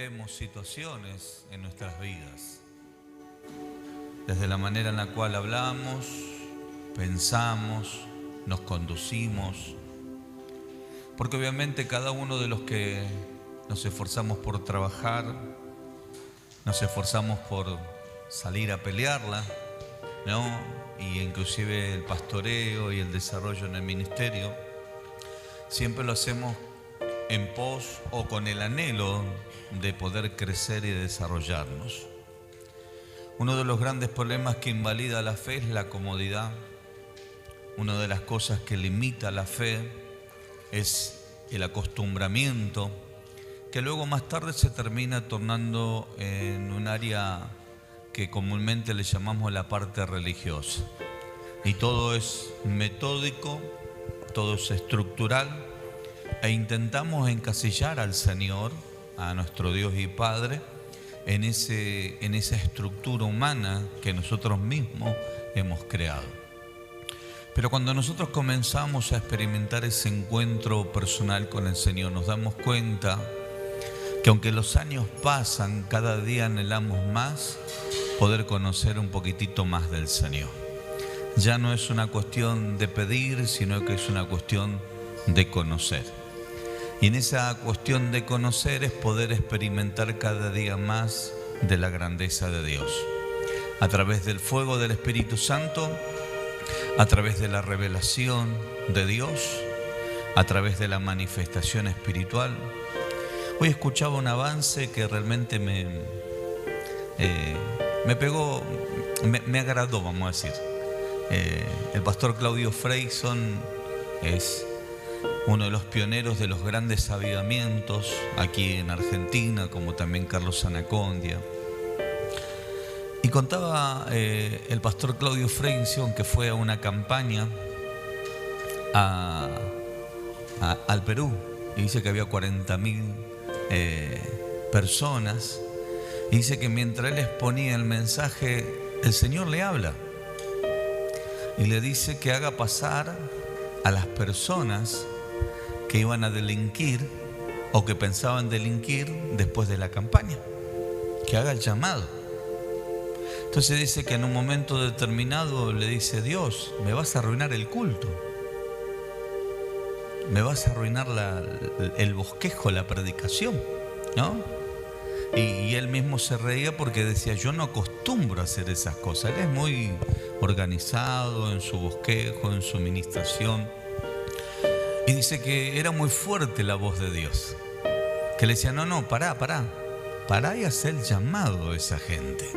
Vemos situaciones en nuestras vidas, desde la manera en la cual hablamos, pensamos, nos conducimos, porque obviamente cada uno de los que nos esforzamos por trabajar, nos esforzamos por salir a pelearla, ¿no? Y inclusive el pastoreo y el desarrollo en el ministerio, siempre lo hacemos en pos o con el anhelo de poder crecer y desarrollarnos. Uno de los grandes problemas que invalida la fe es la comodidad. Una de las cosas que limita la fe es el acostumbramiento, que luego más tarde se termina tornando en un área que comúnmente le llamamos la parte religiosa. Y todo es metódico, todo es estructural, e intentamos encasillar al Señor, a nuestro Dios y Padre, en esa estructura humana que nosotros mismos hemos creado. Pero cuando nosotros comenzamos a experimentar ese encuentro personal con el Señor, nos damos cuenta que aunque los años pasan, cada día anhelamos más poder conocer un poquitito más del Señor. Ya no es una cuestión de pedir, sino que es una cuestión de conocer. Y en esa cuestión de conocer es poder experimentar cada día más de la grandeza de Dios. A través del fuego del Espíritu Santo, a través de la revelación de Dios, a través de la manifestación espiritual. Hoy escuchaba un avance que realmente me pegó, me agradó, vamos a decir. El pastor Claudio Freyson es uno de los pioneros de los grandes avivamientos aquí en Argentina, como también Carlos Anacondia. Y contaba el pastor Claudio Freyson que fue a una campaña al Perú, y dice que había 40.000 personas, y dice que mientras él exponía el mensaje, el Señor le habla y le dice que haga pasar a las personas que iban a delinquir o que pensaban delinquir después de la campaña, que haga el llamado. Entonces dice que en un momento determinado le dice: Dios, me vas a arruinar el culto, me vas a arruinar el bosquejo, la predicación, ¿no? Y él mismo se reía porque decía: yo no acostumbro a hacer esas cosas. Él es muy organizado en su bosquejo, en su ministración. Y dice que era muy fuerte la voz de Dios, que le decía: no, pará y hacer el llamado a esa gente.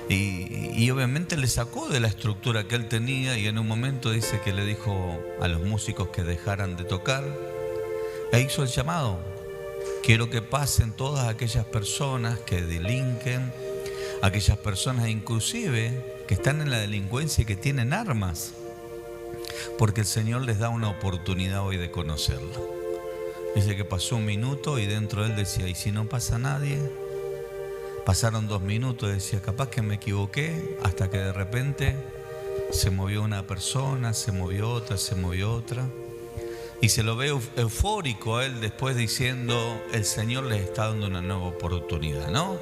Y obviamente le sacó de la estructura que él tenía, y en un momento dice que le dijo a los músicos que dejaran de tocar, e hizo el llamado: quiero que pasen todas aquellas personas que delinquen, aquellas personas inclusive que están en la delincuencia y que tienen armas, porque el Señor les da una oportunidad hoy de conocerlo. Dice que pasó un minuto y dentro de él decía: ¿y si no pasa nadie? Pasaron 2 minutos, decía: capaz que me equivoqué, hasta que de repente se movió una persona, se movió otra, y se lo ve eufórico a él después diciendo: el Señor les está dando una nueva oportunidad, ¿no?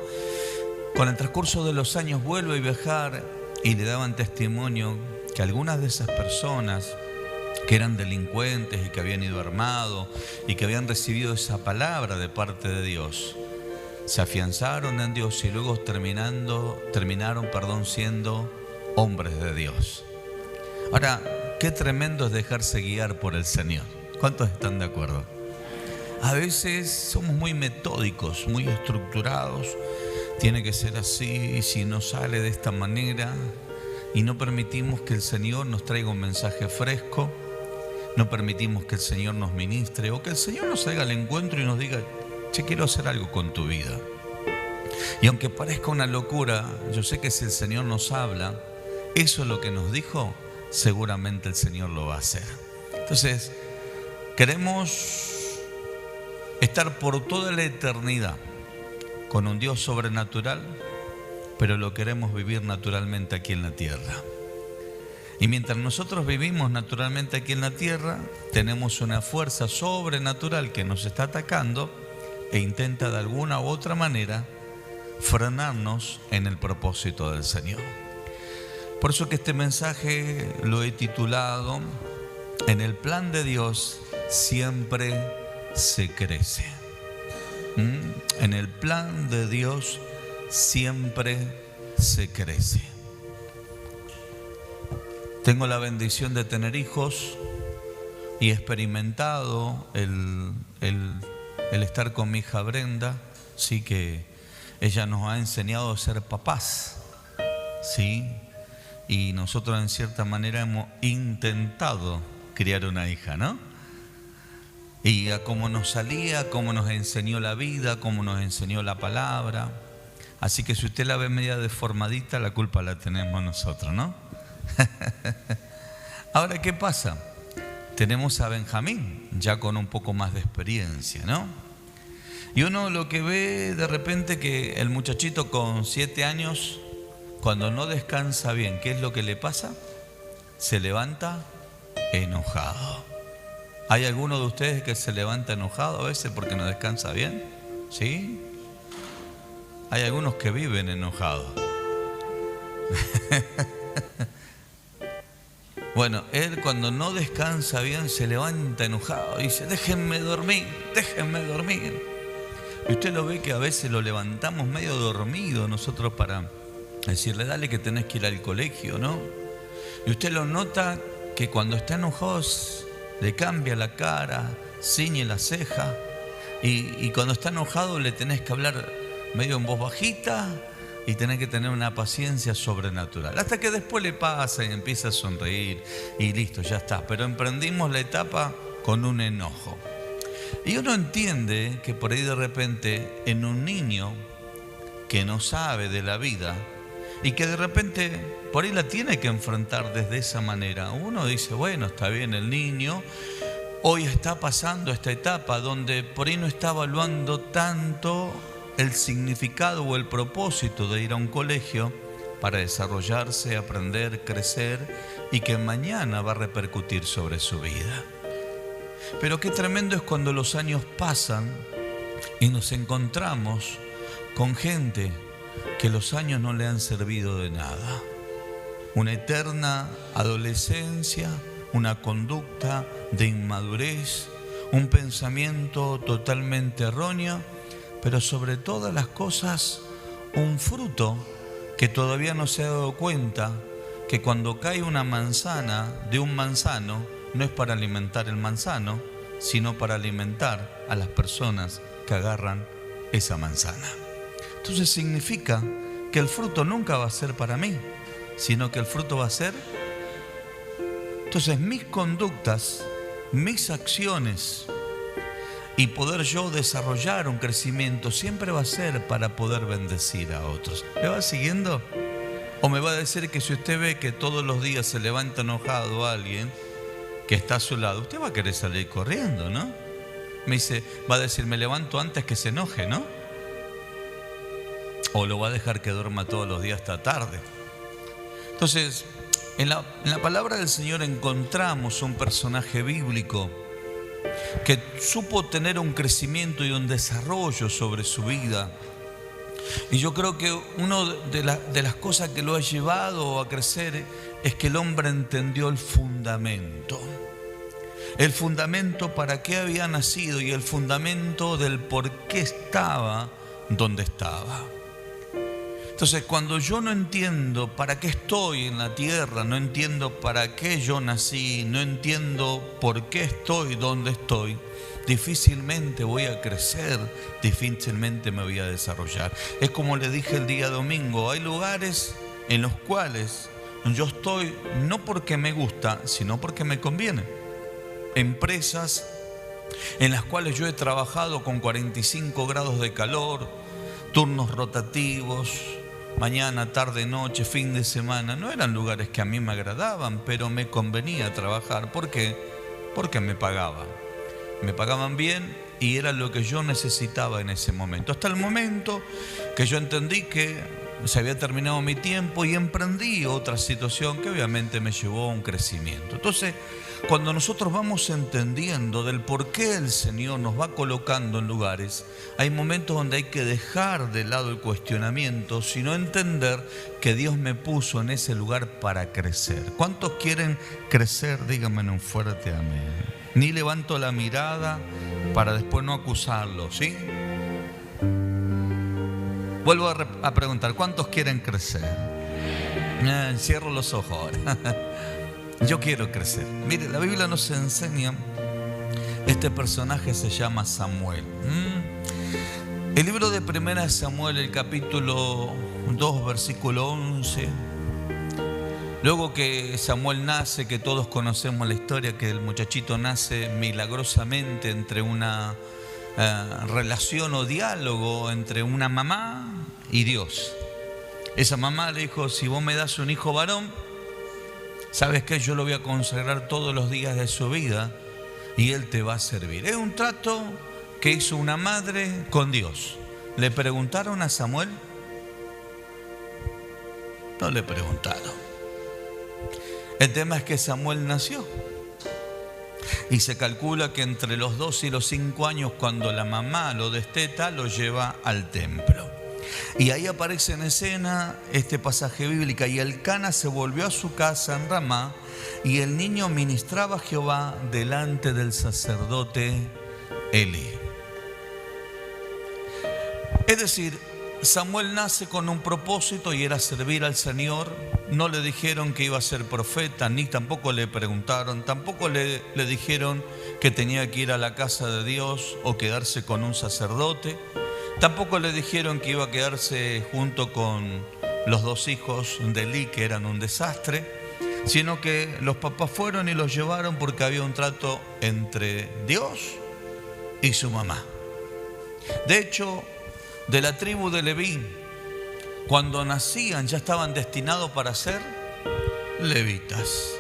Con el transcurso de los años vuelve a viajar y le daban testimonio que algunas de esas personas que eran delincuentes y que habían ido armados y que habían recibido esa palabra de parte de Dios, se afianzaron en Dios y luego terminaron siendo hombres de Dios. Ahora, qué tremendo es dejarse guiar por el Señor. ¿Cuántos están de acuerdo? A veces somos muy metódicos, muy estructurados. Tiene que ser así, si no sale de esta manera. Y no permitimos que el Señor nos traiga un mensaje fresco, no permitimos que el Señor nos ministre, o que el Señor nos salga al encuentro y nos diga: che, quiero hacer algo con tu vida. Y aunque parezca una locura, yo sé que si el Señor nos habla, eso es lo que nos dijo, seguramente el Señor lo va a hacer. Entonces, queremos estar por toda la eternidad con un Dios sobrenatural, pero lo queremos vivir naturalmente aquí en la tierra. Y mientras nosotros vivimos naturalmente aquí en la tierra, tenemos una fuerza sobrenatural que nos está atacando, e intenta de alguna u otra manera frenarnos en el propósito del Señor. Por eso que este mensaje lo he titulado: en el plan de Dios siempre se crece. En el plan de Dios siempre se crece. Tengo la bendición de tener hijos y he experimentado el estar con mi hija Brenda, sí, que ella nos ha enseñado a ser papás, sí, y nosotros en cierta manera hemos intentado criar una hija, ¿no? Y a cómo nos salía, cómo nos enseñó la vida, cómo nos enseñó la palabra. Así que si usted la ve media deformadita, la culpa la tenemos nosotros, ¿no? Ahora, ¿qué pasa? Tenemos a Benjamín, ya con un poco más de experiencia, ¿no? Y uno lo que ve de repente que el muchachito con 7 años, cuando no descansa bien, ¿qué es lo que le pasa? Se levanta enojado. ¿Hay alguno de ustedes que se levanta enojado a veces porque no descansa bien? ¿Sí? Hay algunos que viven enojados. Bueno, él cuando no descansa bien se levanta enojado y dice: déjenme dormir, déjenme dormir. Y usted lo ve que a veces lo levantamos medio dormido nosotros para decirle: dale que tenés que ir al colegio, ¿no? Y usted lo nota que cuando está enojado le cambia la cara, ciñe la ceja, y cuando está enojado le tenés que hablar medio en voz bajita y tenés que tener una paciencia sobrenatural. Hasta que después le pasa y empieza a sonreír y listo, ya está. Pero emprendimos la etapa con un enojo. Y uno entiende que por ahí de repente en un niño que no sabe de la vida y que de repente por ahí la tiene que enfrentar desde esa manera, uno dice: bueno, está bien, el niño hoy está pasando esta etapa donde por ahí no está evaluando tanto el significado o el propósito de ir a un colegio para desarrollarse, aprender, crecer, y que mañana va a repercutir sobre su vida. Pero qué tremendo es cuando los años pasan y nos encontramos con gente que los años no le han servido de nada. Una eterna adolescencia, una conducta de inmadurez, un pensamiento totalmente erróneo, pero sobre todas las cosas un fruto que todavía no se ha dado cuenta que cuando cae una manzana de un manzano no es para alimentar el manzano, sino para alimentar a las personas que agarran esa manzana. Entonces significa que el fruto nunca va a ser para mí, sino que el fruto va a ser... Entonces mis conductas, mis acciones y poder yo desarrollar un crecimiento siempre va a ser para poder bendecir a otros. ¿Me va siguiendo? ¿O me va a decir que si usted ve que todos los días se levanta enojado a alguien que está a su lado, usted va a querer salir corriendo, ¿no? Me dice, va a decir: me levanto antes que se enoje, ¿no? O lo va a dejar que duerma todos los días hasta tarde. Entonces, en la palabra del Señor encontramos un personaje bíblico que supo tener un crecimiento y un desarrollo sobre su vida. Y yo creo que una de las cosas que lo ha llevado a crecer es que el hombre entendió el fundamento. El fundamento para qué había nacido y el fundamento del por qué estaba donde estaba. Entonces, cuando yo no entiendo para qué estoy en la tierra, no entiendo para qué yo nací, no entiendo por qué estoy donde estoy, difícilmente voy a crecer, difícilmente me voy a desarrollar. Es como le dije el día domingo, hay lugares en los cuales yo estoy no porque me gusta, sino porque me conviene. Empresas en las cuales yo he trabajado con 45 grados de calor, turnos rotativos, mañana, tarde, noche, fin de semana. No eran lugares que a mí me agradaban, pero me convenía trabajar. ¿Por qué? Porque me pagaban. Me pagaban bien y era lo que yo necesitaba en ese momento. Hasta el momento que yo entendí que se había terminado mi tiempo y emprendí otra situación que obviamente me llevó a un crecimiento. Entonces, cuando nosotros vamos entendiendo del por qué el Señor nos va colocando en lugares, hay momentos donde hay que dejar de lado el cuestionamiento, sino entender que Dios me puso en ese lugar para crecer. ¿Cuántos quieren crecer? Díganme en un fuerte amén. Ni levanto la mirada para después no acusarlo, ¿sí? Vuelvo a preguntar, ¿cuántos quieren crecer? Cierro los ojos ahora. Yo quiero crecer. Mire, la Biblia nos enseña, este personaje se llama Samuel. El libro de 1 Samuel, el capítulo 2, versículo 11. Luego que Samuel nace, que todos conocemos la historia, que el muchachito nace milagrosamente entre una relación o diálogo entre una mamá y Dios. Esa mamá le dijo, si vos me das un hijo varón, ¿sabes qué? Yo lo voy a consagrar todos los días de su vida y él te va a servir. Es un trato que hizo una madre con Dios. ¿Le preguntaron a Samuel? No le preguntaron. El tema es que Samuel nació. Y se calcula que entre los 2 y los 5 años, cuando la mamá lo desteta, lo lleva al templo. Y ahí aparece en escena este pasaje bíblico. Y Elcana se volvió a su casa en Ramá, y el niño ministraba a Jehová delante del sacerdote Elí. Es decir, Samuel nace con un propósito y era servir al Señor. No le dijeron que iba a ser profeta, ni tampoco le preguntaron, tampoco le dijeron que tenía que ir a la casa de Dios o quedarse con un sacerdote. Tampoco le dijeron que iba a quedarse junto con los 2 hijos de Elí, que eran un desastre, sino que los papás fueron y los llevaron porque había un trato entre Dios y su mamá. De hecho, de la tribu de Leví, cuando nacían ya estaban destinados para ser levitas.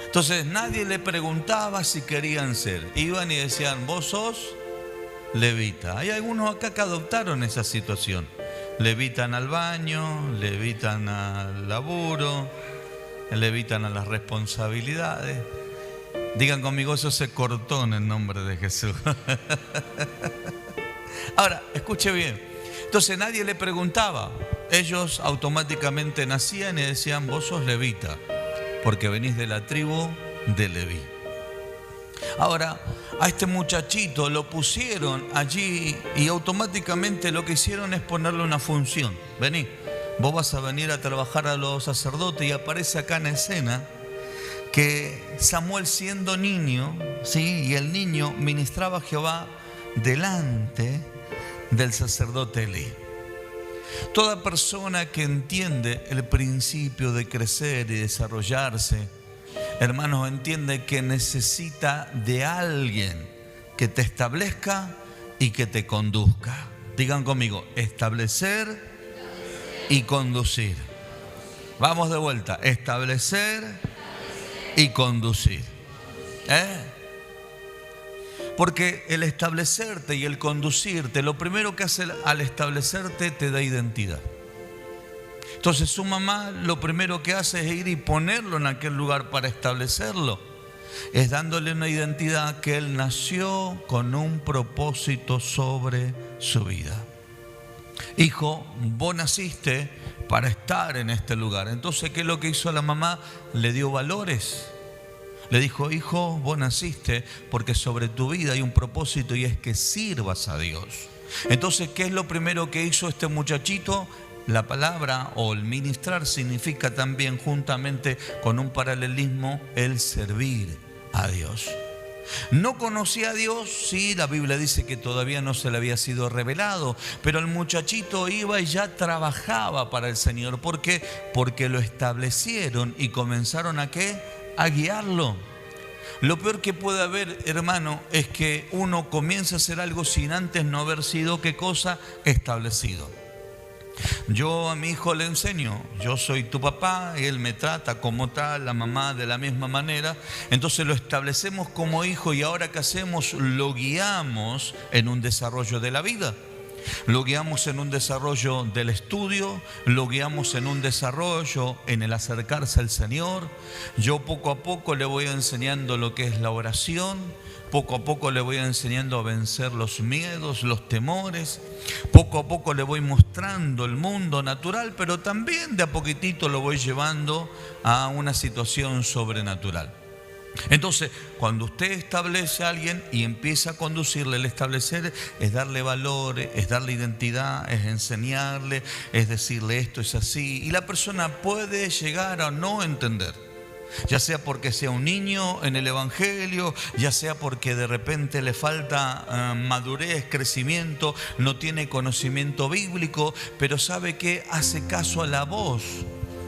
Entonces nadie le preguntaba si querían ser. Iban y decían, vos sos levita. Hay algunos acá que adoptaron esa situación. Levitan al baño, levitan al laburo, levitan a las responsabilidades. Digan conmigo, eso se cortó en el nombre de Jesús. Ahora, escuche bien. Entonces nadie le preguntaba. Ellos automáticamente nacían y decían, vos sos levita, porque venís de la tribu de Leví. Ahora, a este muchachito lo pusieron allí y automáticamente lo que hicieron es ponerle una función. Vení, vos vas a venir a trabajar a los sacerdotes. Y aparece acá en escena que Samuel, siendo niño, ¿sí? Y el niño ministraba a Jehová delante del sacerdote Elí. Toda persona que entiende el principio de crecer y desarrollarse, hermanos, entiende que necesita de alguien que te establezca y que te conduzca. Digan conmigo, establecer y conducir. Vamos de vuelta, establecer y conducir. Porque el establecerte y el conducirte, lo primero que hace al establecerte te da identidad. Entonces su mamá lo primero que hace es ir y ponerlo en aquel lugar para establecerlo. Es dándole una identidad que él nació con un propósito sobre su vida. Hijo, vos naciste para estar en este lugar. Entonces, ¿qué es lo que hizo la mamá? Le dio valores. Le dijo, hijo, vos naciste porque sobre tu vida hay un propósito y es que sirvas a Dios. Entonces, ¿qué es lo primero que hizo este muchachito? La palabra o el ministrar significa también, juntamente con un paralelismo, el servir a Dios. No conocía a Dios, sí, la Biblia dice que todavía no se le había sido revelado, pero el muchachito iba y ya trabajaba para el Señor. ¿Por qué? Porque lo establecieron y comenzaron a ¿qué? A guiarlo. Lo peor que puede haber, hermano, es que uno comience a hacer algo sin antes no haber sido, ¿qué cosa? Establecido. Yo a mi hijo le enseño, yo soy tu papá, y él me trata como tal, la mamá de la misma manera. Entonces lo establecemos como hijo y ahora ¿qué hacemos? Lo guiamos en un desarrollo de la vida. lo guiamos en un desarrollo del estudio, lo guiamos en un desarrollo en el acercarse al Señor. Yo poco a poco le voy enseñando lo que es la oración, poco a poco le voy enseñando a vencer los miedos, los temores, poco a poco le voy mostrando el mundo natural, pero también de a poquitito lo voy llevando a una situación sobrenatural. Entonces, cuando usted establece a alguien y empieza a conducirle, el establecer es darle valores, es darle identidad, es enseñarle, es decirle esto es así. Y la persona puede llegar a no entender, ya sea porque sea un niño en el Evangelio, ya sea porque de repente le falta madurez, crecimiento, no tiene conocimiento bíblico, pero sabe que hace caso a la voz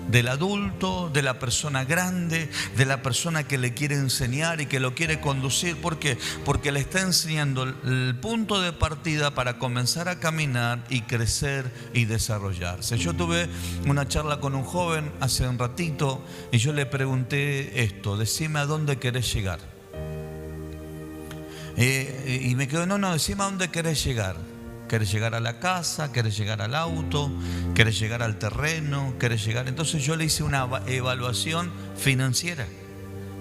del adulto, de la persona grande, de la persona que le quiere enseñar y que lo quiere conducir. ¿Por qué? Porque le está enseñando el punto de partida para comenzar a caminar y crecer y desarrollarse. Yo tuve una charla con un joven hace un ratito y yo le pregunté esto: decime a dónde querés llegar. Y me quedó, no, decime a dónde querés llegar. ¿Querés llegar a la casa? ¿Querés llegar al auto? ¿Querés llegar al terreno? ¿Querés llegar? Entonces yo le hice una evaluación financiera.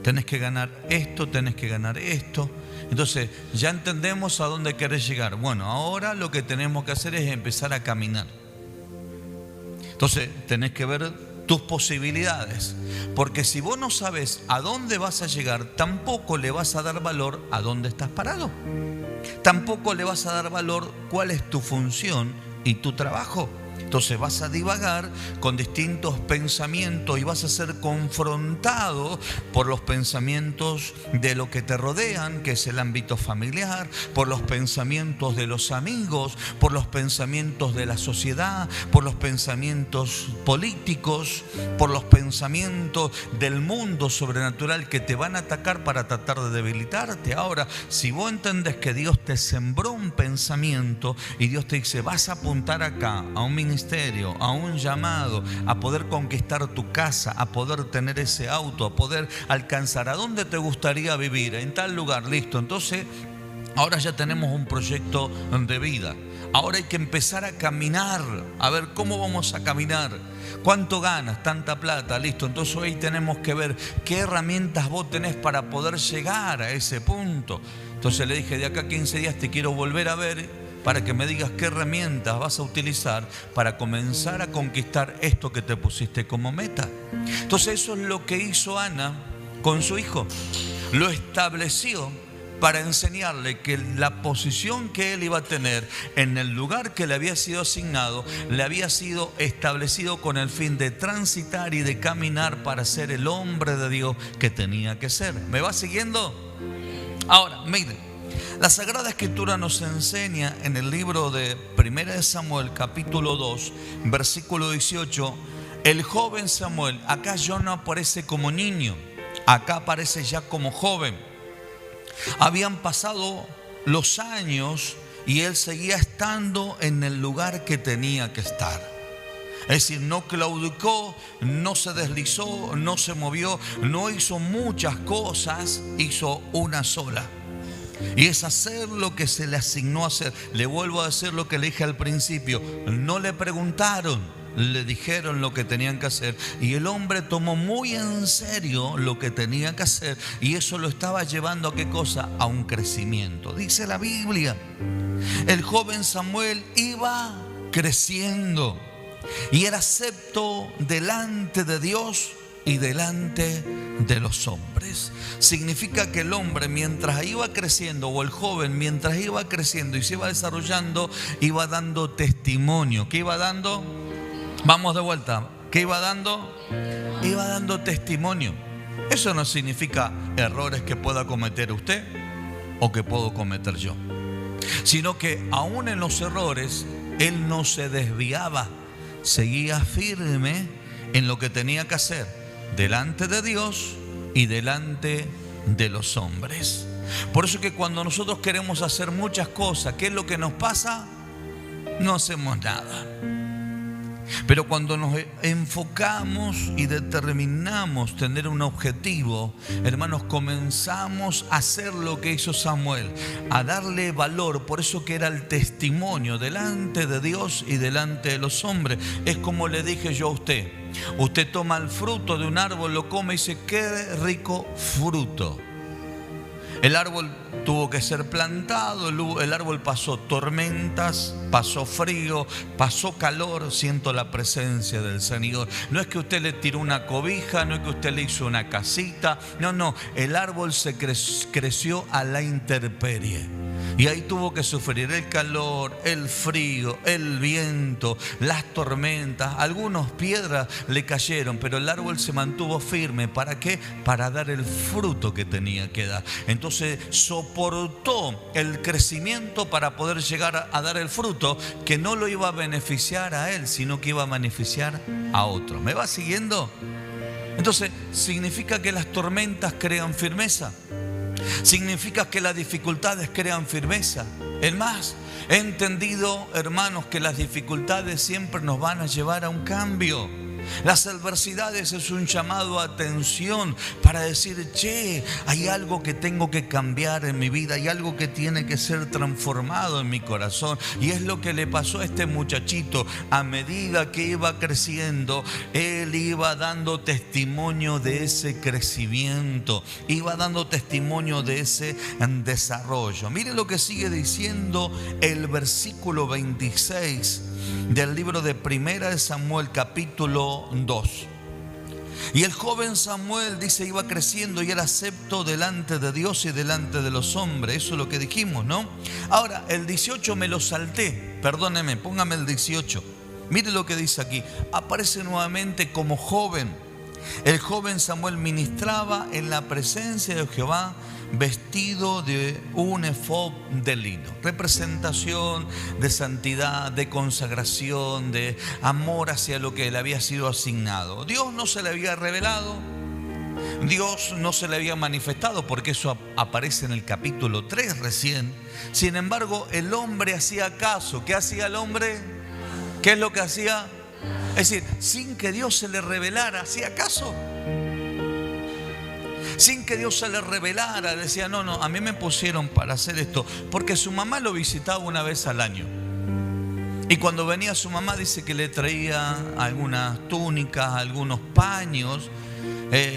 Tenés que ganar esto, tenés que ganar esto. Entonces ya entendemos a dónde querés llegar. Bueno, ahora lo que tenemos que hacer es empezar a caminar. Entonces tenés que ver tus posibilidades. Porque si vos no sabes a dónde vas a llegar, tampoco le vas a dar valor a dónde estás parado. Tampoco le vas a dar valor cuál es tu función y tu trabajo. Entonces vas a divagar con distintos pensamientos y vas a ser confrontado por los pensamientos de lo que te rodean, que es el ámbito familiar, por los pensamientos de los amigos, por los pensamientos de la sociedad, por los pensamientos políticos, por los pensamientos del mundo sobrenatural que te van a atacar para tratar de debilitarte. Ahora, si vos entendés que Dios te sembró un pensamiento y Dios te dice, vas a apuntar acá a un ministerio, a un llamado, a poder conquistar tu casa, a poder tener ese auto, a poder alcanzar. ¿A dónde te gustaría vivir? En tal lugar, listo. Entonces, ahora ya tenemos un proyecto de vida. Ahora hay que empezar a caminar, a ver cómo vamos a caminar. ¿Cuánto ganas? Tanta plata, listo. Entonces hoy tenemos que ver qué herramientas vos tenés para poder llegar a ese punto. Entonces le dije, de acá a 15 días te quiero volver a ver, para que me digas qué herramientas vas a utilizar para comenzar a conquistar esto que te pusiste como meta. Entonces eso es lo que hizo Ana con su hijo. Lo estableció para enseñarle que la posición que él iba a tener en el lugar que le había sido asignado, le había sido establecido con el fin de transitar y de caminar para ser el hombre de Dios que tenía que ser. ¿Me va siguiendo? Ahora, miren. La Sagrada Escritura nos enseña en el libro de 1 Samuel, capítulo 2, versículo 18, el joven Samuel, acá ya no aparece como niño, acá aparece ya como joven. Habían pasado los años y él seguía estando en el lugar que tenía que estar. Es decir, no claudicó, no se deslizó, no se movió, no hizo muchas cosas, hizo una sola. Y es hacer lo que se le asignó hacer. Le vuelvo a decir lo que le dije al principio. No le preguntaron, le dijeron lo que tenían que hacer. Y el hombre tomó muy en serio lo que tenía que hacer. Y eso lo estaba llevando a ¿qué cosa? A un crecimiento. Dice la Biblia, el joven Samuel iba creciendo y era acepto delante de Dios y delante de los hombres. Significa que el hombre, mientras iba creciendo, o el joven mientras iba creciendo y se iba desarrollando, iba dando testimonio. ¿Qué iba dando? Vamos de vuelta. ¿Qué iba dando? Iba dando testimonio. Eso no significa errores que pueda cometer usted o que puedo cometer yo, sino que aún en los errores él no se desviaba, seguía firme en lo que tenía que hacer delante de Dios y delante de los hombres. Por eso que cuando nosotros queremos hacer muchas cosas, ¿qué es lo que nos pasa? No hacemos nada. Pero cuando nos enfocamos y determinamos tener un objetivo, hermanos, comenzamos a hacer lo que hizo Samuel, a darle valor. Por eso que era el testimonio delante de Dios y delante de los hombres. Es como le dije yo a usted. Usted toma el fruto de un árbol, lo come y dice, qué rico fruto. El árbol tuvo que ser plantado, el árbol pasó tormentas, pasó frío, pasó calor, siento la presencia del Señor. No es que usted le tiró una cobija, no es que usted le hizo una casita, no, el árbol se creció a la intemperie. Y ahí tuvo que sufrir el calor, el frío, el viento, las tormentas. Algunas piedras le cayeron, pero el árbol se mantuvo firme. ¿Para qué? Para dar el fruto que tenía que dar. Entonces soportó el crecimiento para poder llegar a dar el fruto que no lo iba a beneficiar a él, sino que iba a beneficiar a otro. ¿Me va siguiendo? Entonces, ¿significa que las tormentas crean firmeza? Significa que las dificultades crean firmeza. Es más, he entendido, hermanos, que las dificultades siempre nos van a llevar a un cambio. Las adversidades es un llamado a atención para decir, che, hay algo que tengo que cambiar en mi vida, hay algo que tiene que ser transformado en mi corazón. Y es lo que le pasó a este muchachito. A medida que iba creciendo, él iba dando testimonio de ese crecimiento, iba dando testimonio de ese desarrollo. Mire lo que sigue diciendo el versículo 26 del libro de Primera de Samuel, capítulo 2. Y el joven Samuel, dice, iba creciendo y era acepto delante de Dios y delante de los hombres. Eso es lo que dijimos, ¿no? Ahora, el 18 me lo salté. Perdóneme, póngame el 18. Mire lo que dice aquí. Aparece nuevamente como joven. El joven Samuel ministraba en la presencia de Jehová vestido de un efod de lino. Representación de santidad, de consagración, de amor hacia lo que le había sido asignado. Dios no se le había revelado, Dios no se le había manifestado, porque eso aparece en el capítulo 3 recién. Sin embargo, el hombre hacía caso. ¿Qué hacía el hombre? ¿Qué es lo que hacía? Es decir, sin que Dios se le revelara, hacía caso. Sin que Dios se le revelara, decía, no, a mí me pusieron para hacer esto, porque su mamá lo visitaba una vez al año. Y cuando venía su mamá, dice que le traía algunas túnicas, algunos paños.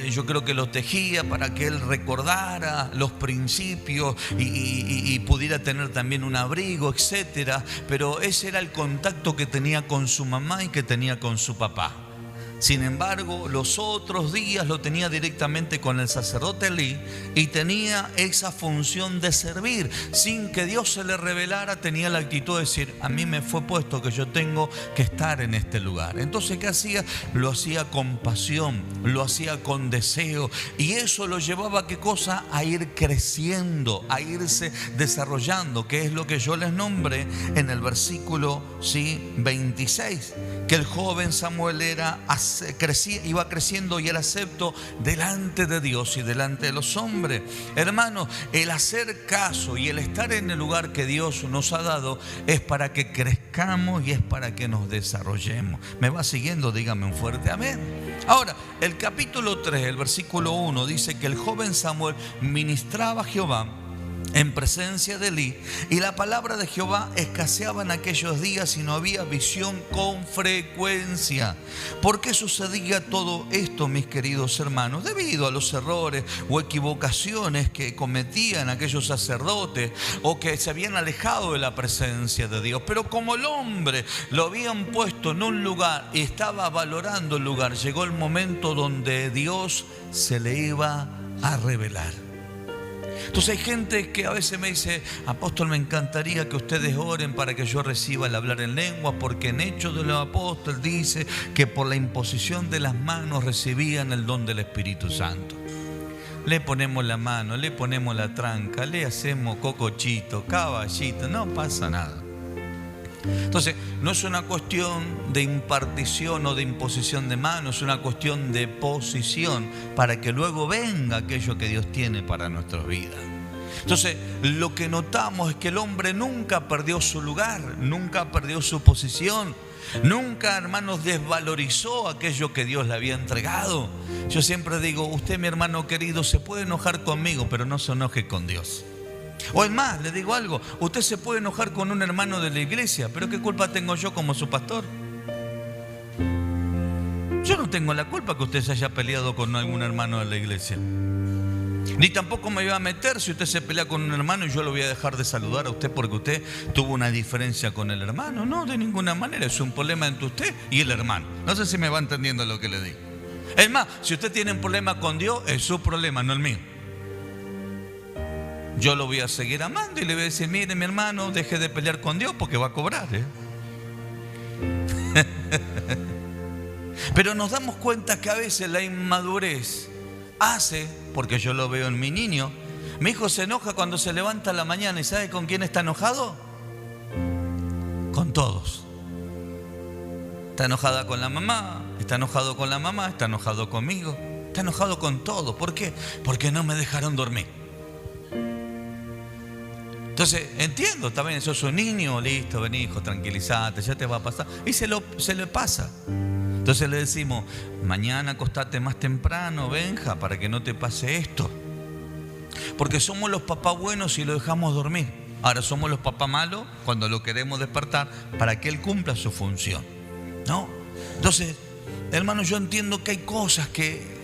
Yo creo que los tejía para que él recordara los principios y pudiera tener también un abrigo, etcétera. Pero ese era el contacto que tenía con su mamá y que tenía con su papá. Sin embargo, los otros días lo tenía directamente con el sacerdote Elí y tenía esa función de servir. Sin que Dios se le revelara, tenía la actitud de decir, a mí me fue puesto que yo tengo que estar en este lugar. Entonces, ¿qué hacía? Lo hacía con pasión, lo hacía con deseo, y eso lo llevaba a qué cosa? A ir creciendo, a irse desarrollando, que es lo que yo les nombré en el versículo 26, que el joven Samuel iba creciendo y era acepto delante de Dios y delante de los hombres. Hermanos, el hacer caso y el estar en el lugar que Dios nos ha dado es para que crezcamos y es para que nos desarrollemos. ¿Me va siguiendo? Dígame un fuerte amén. Ahora, el capítulo 3, el versículo 1 dice que el joven Samuel ministraba a Jehová en presencia de Elí, y la palabra de Jehová escaseaba en aquellos días y no había visión con frecuencia. ¿Por qué sucedía todo esto, mis queridos hermanos? Debido a los errores o equivocaciones que cometían aquellos sacerdotes o que se habían alejado de la presencia de Dios. Pero como el hombre lo habían puesto en un lugar y estaba valorando el lugar, llegó el momento donde Dios se le iba a revelar. Entonces hay gente que a veces me dice, apóstol, me encantaría que ustedes oren para que yo reciba el hablar en lengua, porque en Hechos de los Apóstoles dice que por la imposición de las manos recibían el don del Espíritu Santo. Le ponemos la mano, le ponemos la tranca, le hacemos cocochito, caballito, no pasa nada. Entonces, no es una cuestión de impartición o de imposición de manos, es una cuestión de posición para que luego venga aquello que Dios tiene para nuestras vidas. Entonces, lo que notamos es que el hombre nunca perdió su lugar, nunca perdió su posición, nunca, hermanos, desvalorizó aquello que Dios le había entregado. Yo siempre digo, usted, mi hermano querido, se puede enojar conmigo, pero no se enoje con Dios. O es más, le digo algo, usted se puede enojar con un hermano de la iglesia, pero ¿qué culpa tengo yo como su pastor? Yo no tengo la culpa que usted se haya peleado con algún hermano de la iglesia. Ni tampoco me voy a meter si usted se pelea con un hermano y yo lo voy a dejar de saludar a usted porque usted tuvo una diferencia con el hermano. No, de ninguna manera, es un problema entre usted y el hermano. No sé si me va entendiendo lo que le digo. Es más, si usted tiene un problema con Dios, es su problema, no el mío. Yo lo voy a seguir amando y le voy a decir, mire, mi hermano, deje de pelear con Dios porque va a cobrar, Pero nos damos cuenta que a veces la inmadurez hace, porque yo lo veo en mi niño, mi hijo se enoja cuando se levanta a la mañana y ¿sabe con quién está enojado? Con todos. Está enojada con la mamá, está enojado con la mamá, está enojado conmigo, está enojado con todo. ¿Por qué? Porque no me dejaron dormir. Entonces, entiendo, está bien, sos un niño, listo, ven hijo, tranquilízate, ya te va a pasar. Y se le pasa. Entonces le decimos, mañana acostate más temprano, Benja, para que no te pase esto. Porque somos los papás buenos y lo dejamos dormir. Ahora somos los papás malos cuando lo queremos despertar para que él cumpla su función, ¿no? Entonces, hermanos, yo entiendo que hay cosas que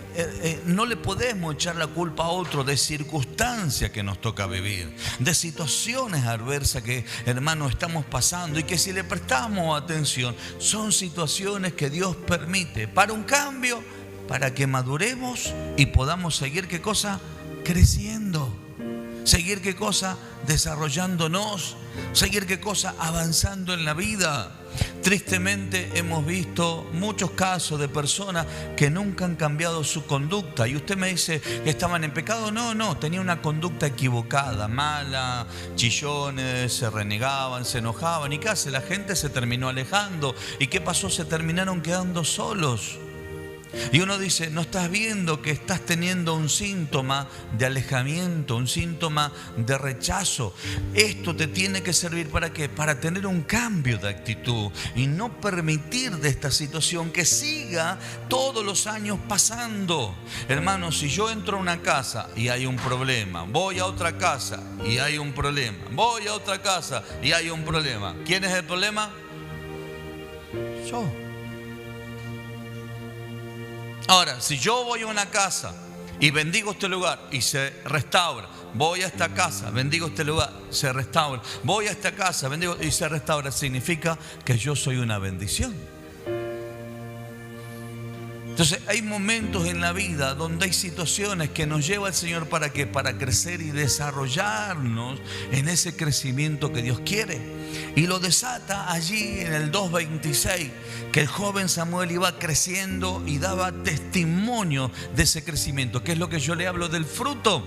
no le podemos echar la culpa a otro de circunstancias que nos toca vivir, de situaciones adversas que, hermanos, estamos pasando y que si le prestamos atención, son situaciones que Dios permite para un cambio, para que maduremos y podamos seguir, ¿qué cosa? Creciendo. Seguir, ¿qué cosa? Desarrollándonos. Seguir, ¿qué cosa? Avanzando en la vida. Tristemente hemos visto muchos casos de personas que nunca han cambiado su conducta. Y usted me dice que estaban en pecado. No, tenía una conducta equivocada, mala, chillones, se renegaban, se enojaban. ¿Y qué hace? La gente se terminó alejando. ¿Y qué pasó? Se terminaron quedando solos. Y uno dice, ¿no estás viendo que estás teniendo un síntoma de alejamiento, un síntoma de rechazo? Esto te tiene que servir ¿para qué? Para tener un cambio de actitud y no permitir de esta situación que siga todos los años pasando. Hermanos, si yo entro a una casa y hay un problema, voy a otra casa y hay un problema, voy a otra casa y hay un problema, ¿quién es el problema? Yo. Ahora, si yo voy a una casa y bendigo este lugar y se restaura, voy a esta casa, bendigo este lugar, se restaura, voy a esta casa, bendigo y se restaura, significa que yo soy una bendición. Entonces hay momentos en la vida donde hay situaciones que nos lleva el Señor ¿para qué? Para crecer y desarrollarnos en ese crecimiento que Dios quiere. Y lo desata allí en el 2:26, que el joven Samuel iba creciendo y daba testimonio de ese crecimiento, que es lo que yo le hablo del fruto.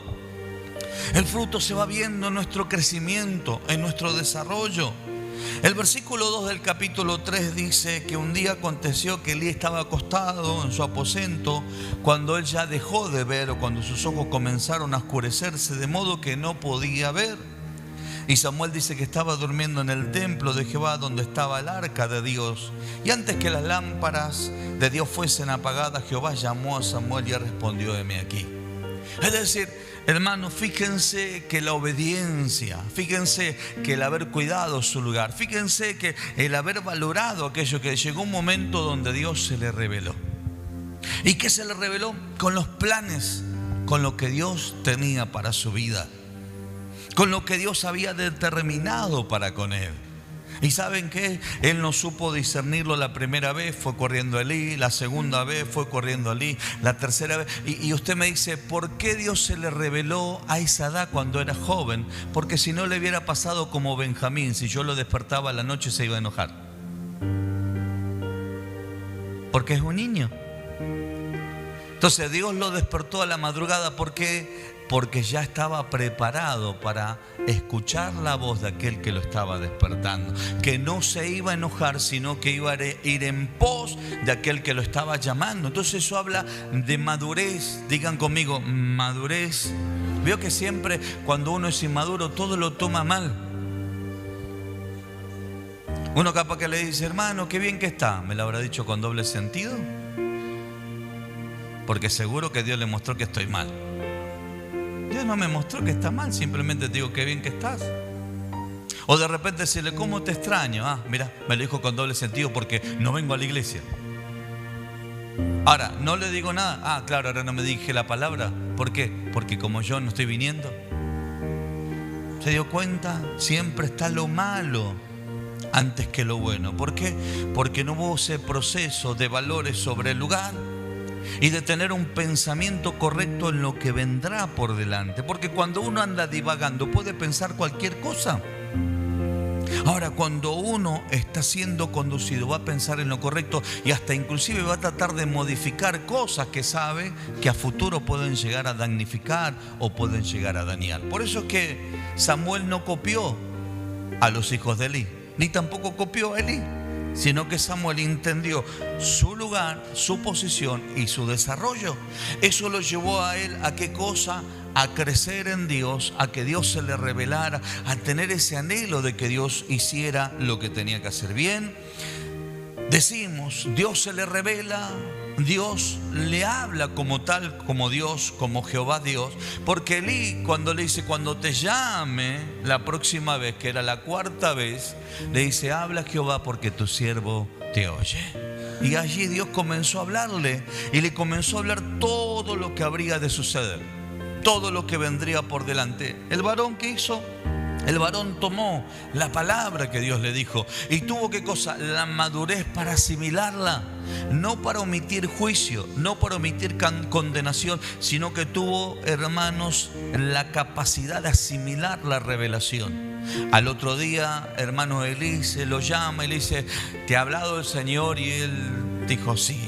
El fruto se va viendo en nuestro crecimiento, en nuestro desarrollo. El versículo 2 del capítulo 3 dice que un día aconteció que Elí estaba acostado en su aposento cuando él ya dejó de ver o cuando sus ojos comenzaron a oscurecerse de modo que no podía ver. Y Samuel dice que estaba durmiendo en el templo de Jehová donde estaba el arca de Dios. Y antes que las lámparas de Dios fuesen apagadas, Jehová llamó a Samuel y respondió: heme aquí. Es decir, hermanos, fíjense que la obediencia, fíjense que el haber cuidado su lugar, fíjense que el haber valorado aquello, que llegó un momento donde Dios se le reveló. ¿Y qué se le reveló? Con los planes, con lo que Dios tenía para su vida, con lo que Dios había determinado para con él. ¿Y saben qué? Él no supo discernirlo la primera vez, fue corriendo a Elí, la segunda vez fue corriendo a Elí, la tercera vez. Y usted me dice, ¿por qué Dios se le reveló a esa edad cuando era joven? Porque si no le hubiera pasado como Benjamín, si yo lo despertaba a la noche se iba a enojar. Porque es un niño. Entonces Dios lo despertó a la madrugada, ¿por qué? Porque ya estaba preparado para escuchar la voz de aquel que lo estaba despertando, que no se iba a enojar, sino que iba a ir en pos de aquel que lo estaba llamando. Entonces eso habla de madurez. Digan conmigo, madurez Veo que siempre cuando uno es inmaduro todo lo toma mal. Uno capaz que le dice, hermano, qué bien que está. ¿Me lo habrá dicho con doble sentido? Porque seguro que Dios le mostró que estoy mal. Dios no me mostró que está mal, simplemente te digo qué bien que estás. O de repente decirle, ¿cómo te extraño? Ah, mira, me lo dijo con doble sentido porque no vengo a la iglesia. Ahora, no le digo nada. Ah, claro, ahora no me dije la palabra. ¿Por qué? Porque como yo no estoy viniendo. ¿Se dio cuenta? Siempre está lo malo antes que lo bueno. ¿Por qué? Porque no hubo ese proceso de valores sobre el lugar y de tener un pensamiento correcto en lo que vendrá por delante. Porque cuando uno anda divagando puede pensar cualquier cosa. Ahora, cuando uno está siendo conducido, va a pensar en lo correcto y hasta inclusive va a tratar de modificar cosas que sabe que a futuro pueden llegar a damnificar o pueden llegar a dañar. Por eso es que Samuel no copió a los hijos de Elí, ni tampoco copió a Elí, sino que Samuel entendió su lugar, su posición y su desarrollo. Eso lo llevó a él a qué cosa, a crecer en Dios, a que Dios se le revelara, a tener ese anhelo de que Dios hiciera lo que tenía que hacer. Bien, decimos, Dios se le revela, Dios le habla como tal, como Dios, como Jehová Dios, porque Elí cuando le dice, cuando te llame la próxima vez, que era la cuarta vez, le dice, habla Jehová porque tu siervo te oye. Y allí Dios comenzó a hablarle y le comenzó a hablar todo lo que habría de suceder, todo lo que vendría por delante. ¿El varón qué hizo? El varón tomó la palabra que Dios le dijo y tuvo ¿qué cosa? La madurez para asimilarla, no para omitir juicio, no para omitir condenación, sino que tuvo, hermanos, la capacidad de asimilar la revelación. Al otro día, hermano Elí se lo llama y le dice, ¿te ha hablado el Señor? Y él dijo, sí.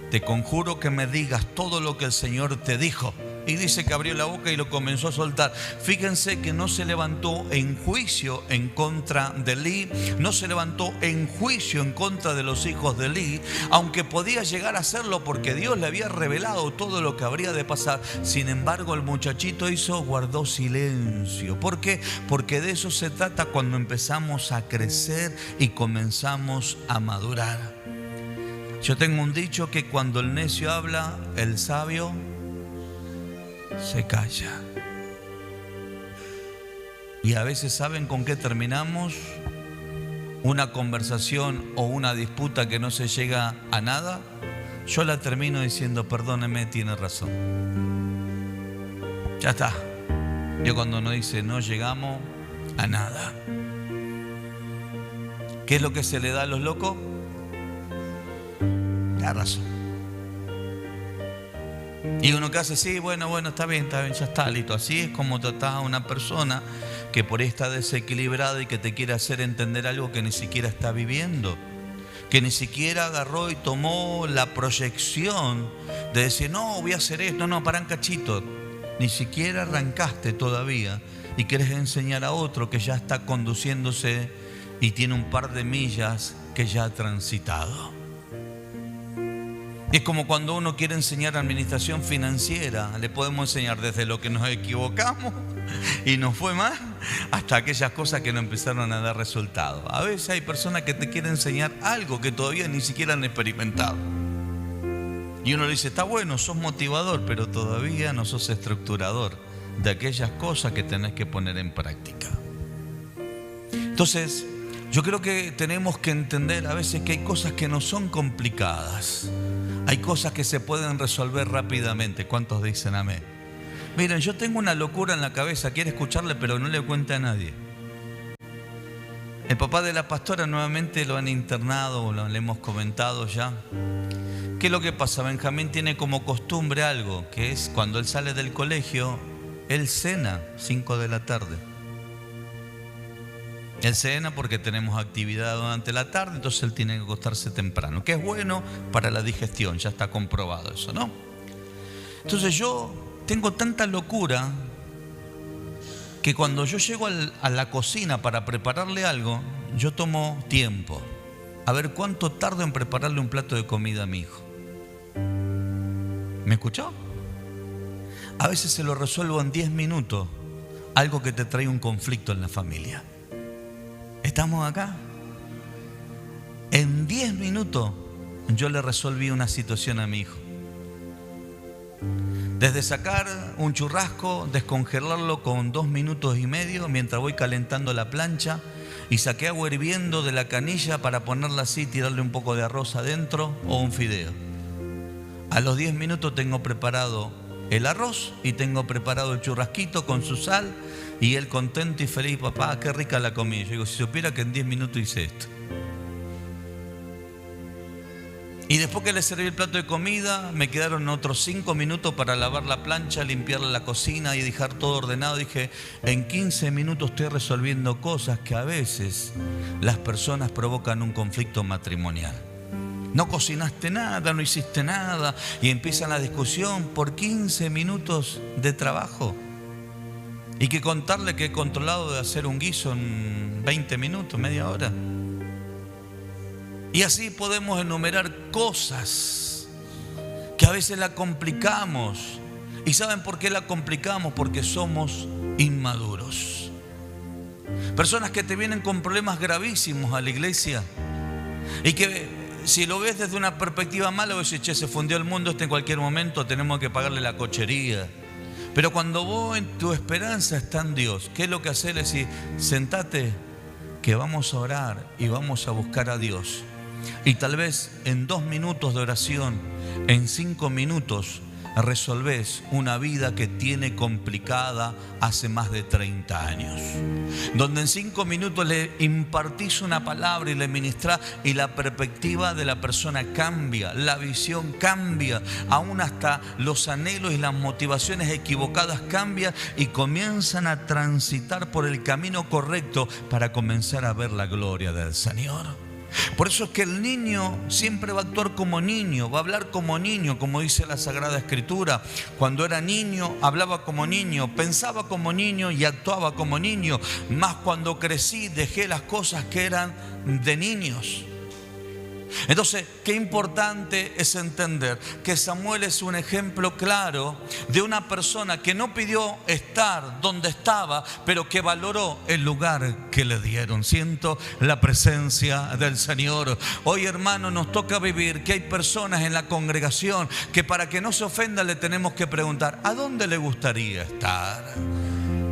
Te conjuro que me digas todo lo que el Señor te dijo. Y dice que abrió la boca y lo comenzó a soltar. Fíjense que no se levantó en juicio en contra de Elí, no se levantó en juicio en contra de los hijos de Elí, aunque podía llegar a hacerlo porque Dios le había revelado todo lo que habría de pasar. Sin embargo, el muchachito guardó silencio. ¿Por qué? Porque de eso se trata cuando empezamos a crecer y comenzamos a madurar. Yo tengo un dicho que cuando el necio habla, el sabio se calla. Y a veces, ¿saben con qué terminamos? Una conversación o una disputa que no se llega a nada. Yo la termino diciendo, perdóneme, tiene razón. Ya está. Yo cuando no dice no llegamos a nada. ¿Qué es lo que se le da a los locos? La razón. Y uno que hace, sí, bueno, está bien, ya está, listo. Así es como tratás a una persona que por ahí está desequilibrada y que te quiere hacer entender algo que ni siquiera está viviendo, que ni siquiera agarró y tomó la proyección de decir, no, voy a hacer esto, no, para un cachito. Ni siquiera arrancaste todavía y querés enseñar a otro que ya está conduciéndose y tiene un par de millas que ya ha transitado. Es como cuando uno quiere enseñar administración financiera, le podemos enseñar desde lo que nos equivocamos y nos fue mal, hasta aquellas cosas que no empezaron a dar resultado. A veces hay personas que te quieren enseñar algo que todavía ni siquiera han experimentado. Y uno le dice, está bueno, sos motivador, pero todavía no sos estructurador de aquellas cosas que tenés que poner en práctica. Entonces, yo creo que tenemos que entender a veces que hay cosas que no son complicadas. Hay cosas que se pueden resolver rápidamente. ¿Cuántos dicen amén? Miren, yo tengo una locura en la cabeza, quiero escucharle, pero no le cuente a nadie. El papá de la pastora nuevamente lo han internado, le hemos comentado ya. ¿Qué es lo que pasa? Benjamín tiene como costumbre algo, que es cuando él sale del colegio, él cena 5 de la tarde. Él cena porque tenemos actividad durante la tarde, entonces él tiene que acostarse temprano, que es bueno para la digestión, ya está comprobado eso, ¿no? Entonces yo tengo tanta locura que cuando yo llego a la cocina para prepararle algo, yo tomo tiempo. A ver cuánto tardo en prepararle un plato de comida a mi hijo. ¿Me escuchó? A veces se lo resuelvo en 10 minutos, algo que te trae un conflicto en la familia. ¿Estamos acá? En 10 minutos yo le resolví una situación a mi hijo. Desde sacar un churrasco, descongelarlo con 2 minutos y medio mientras voy calentando la plancha, y saqué agua hirviendo de la canilla para ponerla así, tirarle un poco de arroz adentro o un fideo. A los 10 minutos tengo preparado el arroz y tengo preparado el churrasquito con su sal, y él contento y feliz: papá, qué rica la comida. Yo digo, si supiera que en 10 minutos hice esto. Y después que le serví el plato de comida, me quedaron otros 5 minutos para lavar la plancha, limpiar la cocina y dejar todo ordenado. Dije, en 15 minutos estoy resolviendo cosas que a veces las personas provocan un conflicto matrimonial. No cocinaste nada, no hiciste nada, y empieza la discusión por 15 minutos de trabajo. Y que contarle que he controlado de hacer un guiso en 20 minutos, media hora. Y así podemos enumerar cosas que a veces la complicamos. ¿Y saben por qué la complicamos? Porque somos inmaduros. Personas que te vienen con problemas gravísimos a la iglesia y que si lo ves desde una perspectiva mala, vos decís, che, se fundió el mundo, en cualquier momento tenemos que pagarle la cochería. Pero cuando vos en tu esperanza está en Dios, ¿qué es lo que haces? Le decís, sentate que vamos a orar y vamos a buscar a Dios. Y tal vez en 2 minutos de oración, en 5 minutos, resolvés una vida que tiene complicada hace más de 30 años. Donde en 5 minutos le impartís una palabra y le ministrás, y la perspectiva de la persona cambia, la visión cambia, aún hasta los anhelos y las motivaciones equivocadas cambian y comienzan a transitar por el camino correcto para comenzar a ver la gloria del Señor. Por eso es que el niño siempre va a actuar como niño, va a hablar como niño, como dice la Sagrada Escritura. Cuando era niño, hablaba como niño, pensaba como niño y actuaba como niño. Mas cuando crecí, dejé las cosas que eran de niños. Entonces, qué importante es entender que Samuel es un ejemplo claro de una persona que no pidió estar donde estaba, pero que valoró el lugar que le dieron. Siento la presencia del Señor. Hoy, hermano, nos toca vivir que hay personas en la congregación que, para que no se ofenda, le tenemos que preguntar, ¿a dónde le gustaría estar?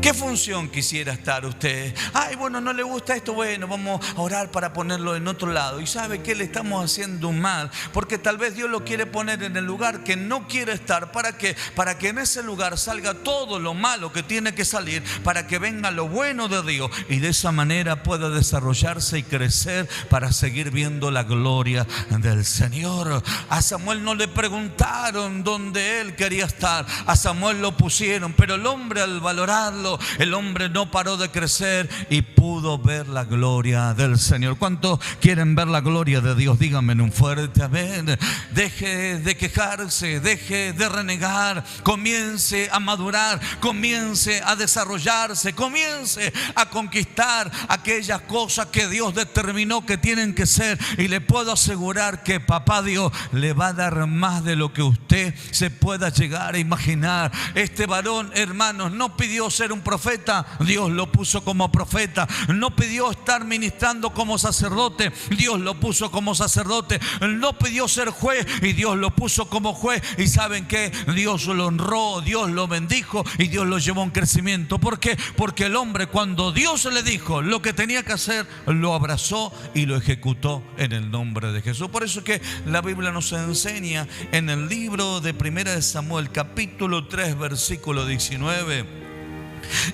¿Qué función quisiera estar usted? Ay, bueno, no le gusta esto. Bueno, vamos a orar para ponerlo en otro lado. ¿Y sabe qué? Le estamos haciendo un mal, porque tal vez Dios lo quiere poner en el lugar que no quiere estar. ¿Para qué? Para que en ese lugar salga todo lo malo que tiene que salir, para que venga lo bueno de Dios, y de esa manera pueda desarrollarse y crecer para seguir viendo la gloria del Señor. A Samuel no le preguntaron dónde él quería estar. A Samuel lo pusieron, pero el hombre, al valorarlo, el hombre no paró de crecer y pudo ver la gloria del Señor. ¿Cuántos quieren ver la gloria de Dios? Díganme en un fuerte amén. Deje de quejarse, deje de renegar, comience a madurar, comience a desarrollarse, comience a conquistar aquellas cosas que Dios determinó que tienen que ser. Y le puedo asegurar que papá Dios le va a dar más de lo que usted se pueda llegar a imaginar. Este varón, hermanos, no pidió ser un profeta, Dios lo puso como profeta. No pidió estar ministrando como sacerdote, Dios lo puso como sacerdote. No pidió ser juez y Dios lo puso como juez. Y ¿saben qué? Dios lo honró, Dios lo bendijo y Dios lo llevó a un crecimiento. ¿Por qué? Porque el hombre, cuando Dios le dijo lo que tenía que hacer, lo abrazó y lo ejecutó en el nombre de Jesús. Por eso es que la Biblia nos enseña en el libro de 1 de Samuel, capítulo 3, versículo 19.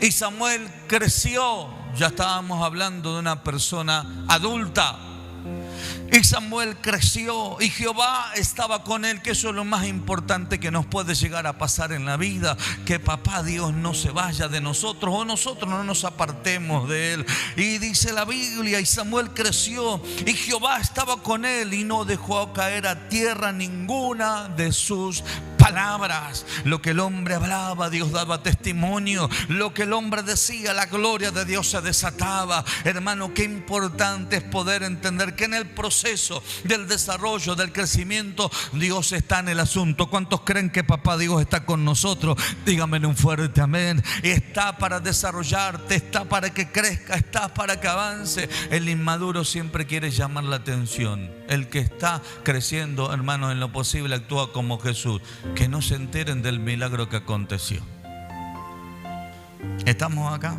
Y Samuel creció. Ya estábamos hablando de una persona adulta. Y Samuel creció y Jehová estaba con él, que eso es lo más importante que nos puede llegar a pasar en la vida, que papá Dios no se vaya de nosotros o nosotros no nos apartemos de él. Y dice la Biblia, y Samuel creció y Jehová estaba con él y no dejó caer a tierra ninguna de sus palabras. Lo que el hombre hablaba, Dios daba testimonio. Lo que el hombre decía, la gloria de Dios se desataba. Hermano, qué importante es poder entender que en el proceso del desarrollo, del crecimiento, Dios está en el asunto. ¿Cuántos creen que papá Dios está con nosotros? Díganme en un fuerte amén. Está para desarrollarte, está para que crezca, está para que avance. El inmaduro siempre quiere llamar la atención. El que está creciendo, hermano, en lo posible actúa como Jesús. Que no se enteren del milagro que aconteció. ¿Estamos acá?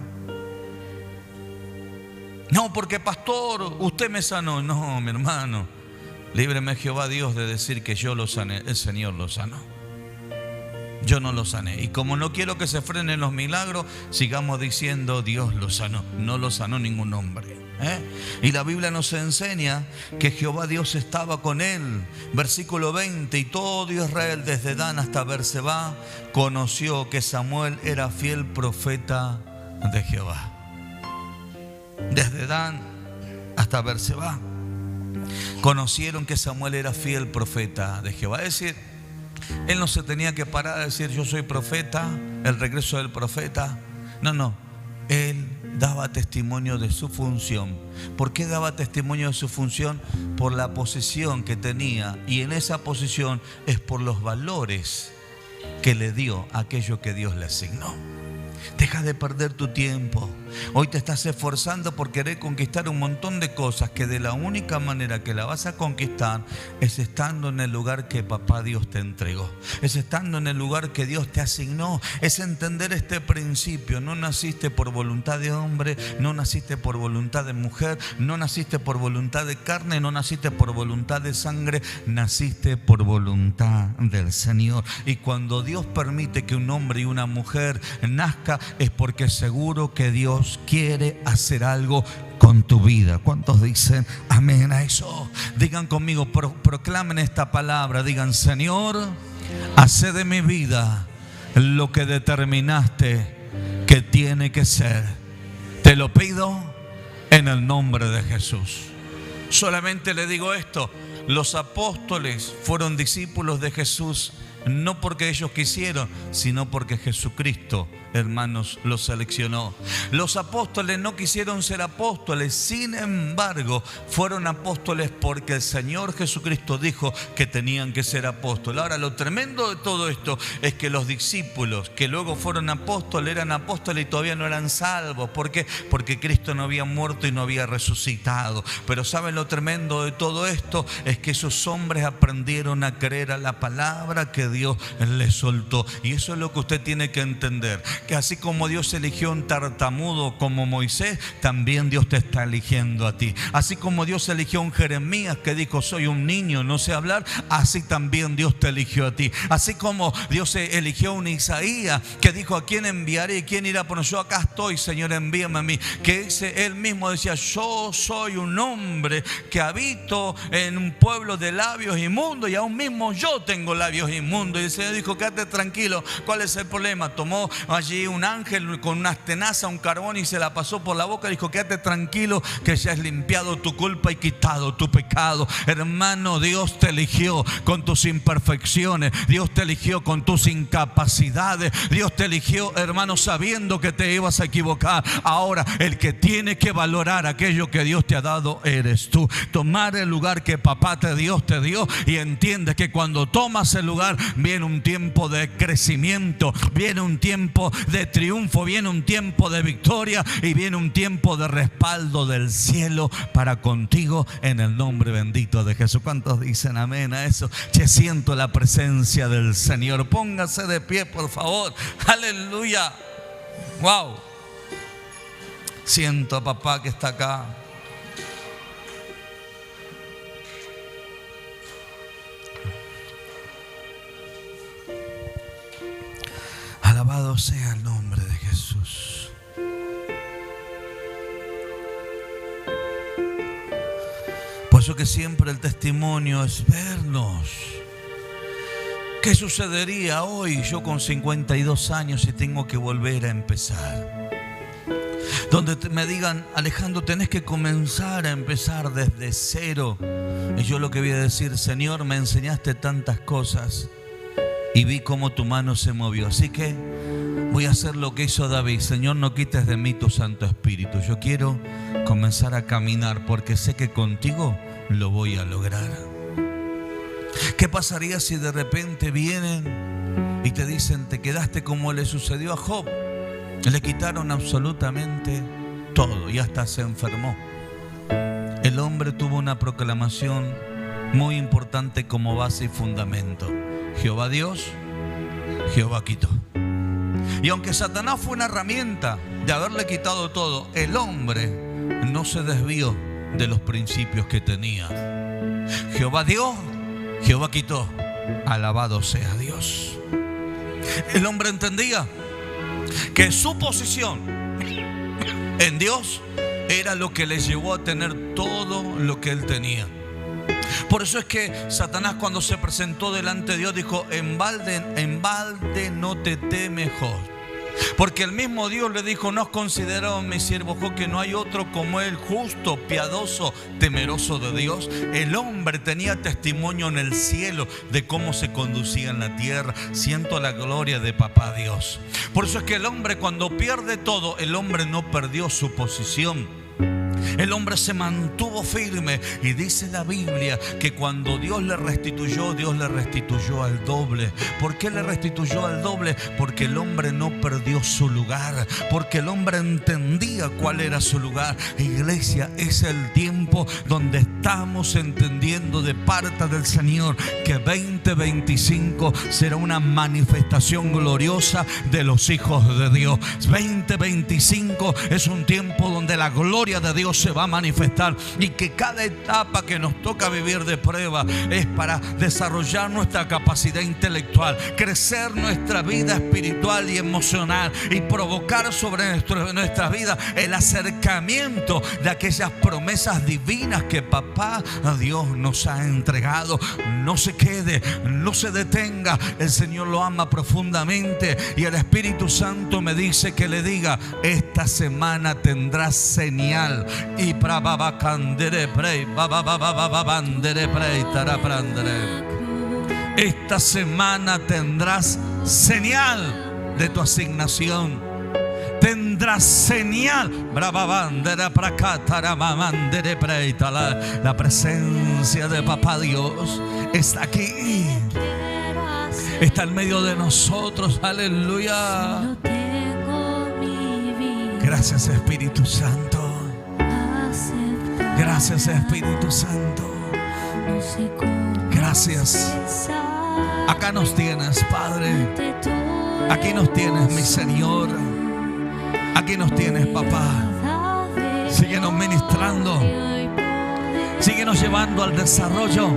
No, porque pastor, usted me sanó. No, mi hermano, líbreme Jehová Dios de decir que yo lo sané. El Señor lo sanó. Yo no lo sané. Y como no quiero que se frenen los milagros, sigamos diciendo Dios lo sanó. No lo sanó ningún hombre. Y la Biblia nos enseña que Jehová Dios estaba con él. Versículo 20: y todo Israel desde Dan hasta Berseba conoció que Samuel era fiel profeta de Jehová. Desde Dan hasta Berseba conocieron que Samuel era fiel profeta de Jehová. Es decir, él no se tenía que parar a decir yo soy profeta, el regreso del profeta. No, él daba testimonio de su función. ¿Por qué daba testimonio de su función? Por la posición que tenía, y en esa posición es por los valores que le dio aquello que Dios le asignó. Deja de perder tu tiempo. Hoy te estás esforzando por querer conquistar un montón de cosas que de la única manera que la vas a conquistar es estando en el lugar que papá Dios te entregó. Es estando en el lugar que Dios te asignó. Es entender este principio. No naciste por voluntad de hombre, no naciste por voluntad de mujer, no naciste por voluntad de carne, no naciste por voluntad de sangre, naciste por voluntad del Señor. Y cuando Dios permite que un hombre y una mujer nazca, es porque seguro que Dios quiere hacer algo con tu vida. ¿Cuántos dicen amén a eso? Digan conmigo, proclamen esta palabra. Digan: Señor, hace de mi vida lo que determinaste que tiene que ser. Te lo pido en el nombre de Jesús. Solamente le digo esto: los apóstoles fueron discípulos de Jesús no porque ellos quisieron, sino porque Jesucristo, hermanos, los seleccionó. Los apóstoles no quisieron ser apóstoles, sin embargo, fueron apóstoles porque el Señor Jesucristo dijo que tenían que ser apóstoles. Ahora, lo tremendo de todo esto es que los discípulos que luego fueron apóstoles eran apóstoles y todavía no eran salvos. ¿Por qué? Porque Cristo no había muerto y no había resucitado. Pero ¿saben lo tremendo de todo esto? Es que esos hombres aprendieron a creer a la palabra que Dios les soltó. Y eso es lo que usted tiene que entender, que así como Dios eligió un tartamudo como Moisés, también Dios te está eligiendo a ti. Así como Dios eligió a un Jeremías que dijo soy un niño, no sé hablar, así también Dios te eligió a ti. Así como Dios eligió a un Isaías que dijo a quién enviaré y quién irá, bueno, yo acá estoy, Señor, envíame a mí. Que él mismo decía yo soy un hombre que habito en un pueblo de labios inmundos y aún mismo yo tengo labios inmundos. Y el Señor dijo quédate tranquilo. ¿Cuál es el problema? Tomó allí un ángel con unas tenazas, un carbón y se la pasó por la boca y dijo quédate tranquilo que ya has limpiado tu culpa y quitado tu pecado. Hermano, Dios te eligió con tus imperfecciones, Dios te eligió con tus incapacidades, Dios te eligió, hermano, sabiendo que te ibas a equivocar. Ahora el que tiene que valorar aquello que Dios te ha dado eres tú. Tomar el lugar que papá te dio y entiende que cuando tomas el lugar viene un tiempo de crecimiento, viene un tiempo de triunfo, viene un tiempo de victoria y viene un tiempo de respaldo del cielo para contigo en el nombre bendito de Jesús. ¿Cuántos dicen amén a eso? Che, siento la presencia del Señor. Póngase de pie, por favor. Aleluya. Wow. Siento a papá que está acá. Alabado sea el nombre de Jesús. Por eso que siempre el testimonio es vernos. ¿Qué sucedería hoy yo con 52 años si tengo que volver a empezar? Donde me digan Alejandro, tenés que comenzar a empezar desde cero. Y yo lo que voy a decir, Señor, me enseñaste tantas cosas, y vi cómo tu mano se movió. Así que voy a hacer lo que hizo David. Señor, no quites de mí tu Santo Espíritu. Yo quiero comenzar a caminar porque sé que contigo lo voy a lograr. ¿Qué pasaría si de repente vienen y te dicen, te quedaste como le sucedió a Job? Le quitaron absolutamente todo y hasta se enfermó. El hombre tuvo una proclamación muy importante como base y fundamento: Jehová Dios, Jehová quitó. Y aunque Satanás fue una herramienta de haberle quitado todo, el hombre no se desvió de los principios que tenía. Jehová dio, Jehová quitó. Alabado sea Dios. El hombre entendía que su posición en Dios era lo que le llevó a tener todo lo que él tenía. Por eso es que Satanás, cuando se presentó delante de Dios, dijo: en balde no te teme Job. Porque el mismo Dios le dijo: ¿no has considerado, mi siervo Job, que no hay otro como él, justo, piadoso, temeroso de Dios? El hombre tenía testimonio en el cielo de cómo se conducía en la tierra. Siento la gloria de papá Dios. Por eso es que el hombre, cuando pierde todo, el hombre no perdió su posición. El hombre se mantuvo firme, y dice la Biblia que cuando Dios le restituyó al doble. ¿Por qué le restituyó al doble? Porque el hombre no perdió su lugar, porque el hombre entendía cuál era su lugar. Iglesia, es el tiempo donde estamos entendiendo de parte del Señor que 2025 será una manifestación gloriosa de los hijos de Dios. 2025 es un tiempo donde la gloria de Dios se va a manifestar, y que cada etapa que nos toca vivir de prueba es para desarrollar nuestra capacidad intelectual, crecer nuestra vida espiritual y emocional, y provocar sobre nuestra vida el acercamiento de aquellas promesas divinas que papá Dios nos ha entregado. No se quede, no se detenga. El Señor lo ama profundamente, y el Espíritu Santo me dice que le diga: esta semana tendrás señal. Y esta semana tendrás señal de tu asignación. Tendrás señal. La presencia de papá Dios está aquí, está en medio de nosotros. Aleluya. Gracias, Espíritu Santo. Gracias, Espíritu Santo. Gracias. Acá nos tienes, Padre. Aquí nos tienes, mi Señor. Aquí nos tienes, papá. Síguenos ministrando. Síguenos llevando al desarrollo.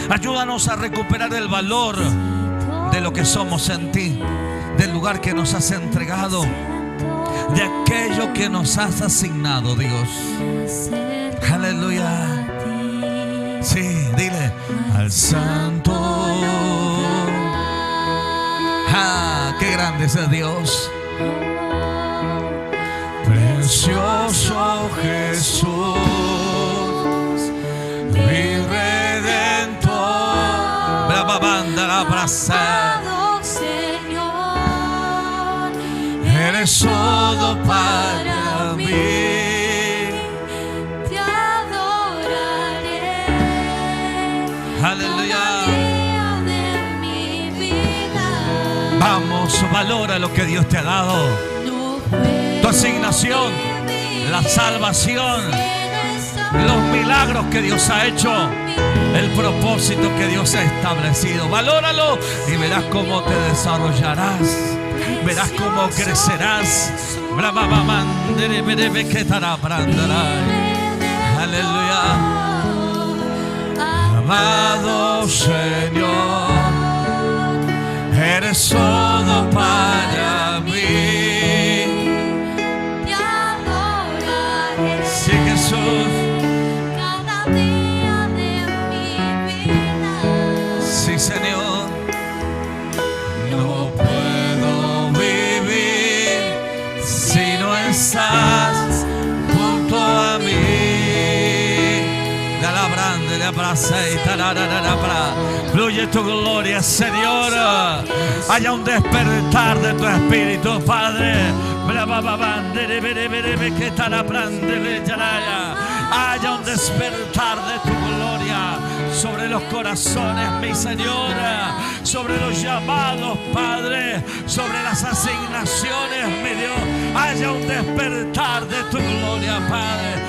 Ayúdanos a recuperar el valor de lo que somos en ti, del lugar que nos has entregado, de aquello que nos has asignado, Dios. Aleluya. Sí, dile: al Santo. ¡Ah, qué grande es Dios! Precioso Jesús, mi Redentor. Brava banda, la abrazado, Señor, eres todo para mí. Aleluya. Vamos, valora lo que Dios te ha dado. Tu asignación, la salvación, los milagros que Dios ha hecho, el propósito que Dios ha establecido. Valóralo y verás cómo te desarrollarás. Verás cómo crecerás. Aleluya. Amado Señor, eres todo para mí. Te adoraré. Sí, Jesús. Cada día de mi vida. Sí, Señor. No puedo vivir si no estás junto a mí. Da la Fluye tu gloria, Señor. Haya un despertar de tu espíritu, Padre. Haya un despertar de tu gloria sobre los corazones, mi Señor, sobre los llamados, Padre, sobre las asignaciones, mi Dios. Haya un despertar de tu gloria, Padre.